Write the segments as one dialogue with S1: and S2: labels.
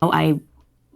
S1: I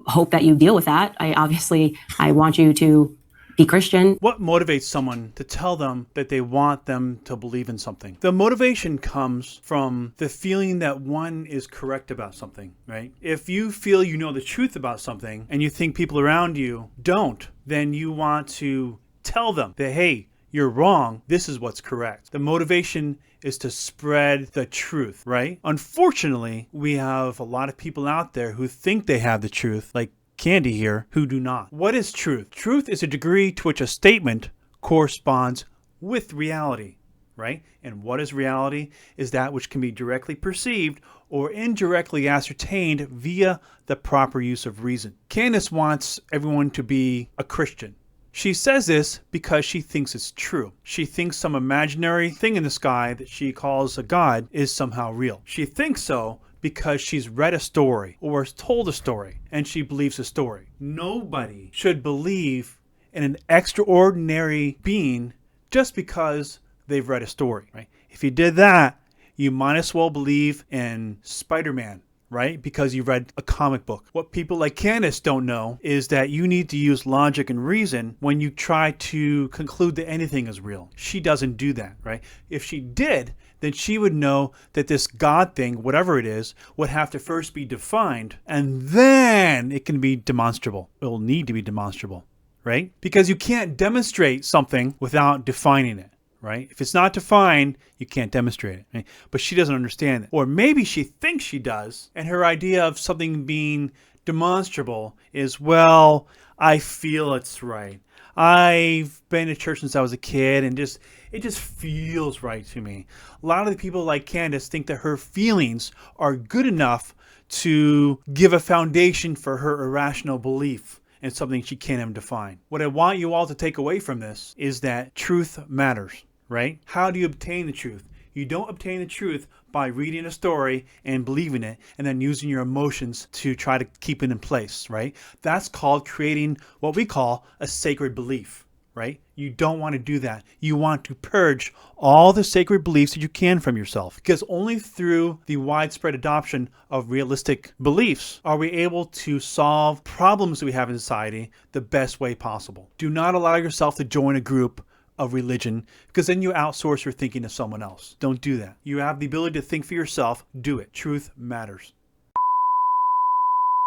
S1: hope that you deal with that. I want you to be Christian.
S2: What motivates someone to tell them that they want them to believe in something? The motivation comes from the feeling that one is correct about something, right? If you feel you know the truth about something and you think people around you don't, then you want to tell them that, hey, you're wrong, this is what's correct. The motivation is to spread the truth, right? Unfortunately, we have a lot of people out there who think they have the truth, like Candy here, who do not. What is truth? Truth is a degree to which a statement corresponds with reality, right? And what is reality? Is that which can be directly perceived or indirectly ascertained via the proper use of reason. Candace wants everyone to be a Christian. She says this because she thinks it's true. She thinks some imaginary thing in the sky that she calls a god is somehow real. She thinks so because she's read a story or was told a story and she believes the story. Nobody should believe in an extraordinary being just because they've read a story, right? If you did that, you might as well believe in Spider-Man, right? Because you read a comic book. What people like Candace don't know is that you need to use logic and reason when you try to conclude that anything is real. She doesn't do that, right? If she did, then she would know that this God thing, whatever it is, would have to first be defined and then it can be demonstrable. It will need to be demonstrable, right? Because you can't demonstrate something without defining it. Right? If it's not defined, you can't demonstrate it. Right? But she doesn't understand it. Or maybe she thinks she does, and her idea of something being demonstrable is, well, I feel it's right. I've been to church since I was a kid, and it just feels right to me. A lot of the people like Candace think that her feelings are good enough to give a foundation for her irrational belief in something she can't even define. What I want you all to take away from this is that truth matters. Right? How do you obtain the truth? You don't obtain the truth by reading a story and believing it and then using your emotions to try to keep it in place, right? That's called creating what we call a sacred belief, right? You don't want to do that. You want to purge all the sacred beliefs that you can from yourself, because only through the widespread adoption of realistic beliefs are we able to solve problems that we have in society the best way possible. Do not allow yourself to join a group of religion, because then you outsource your thinking to someone else. Don't do that. You have the ability to think for yourself. Do it. Truth matters.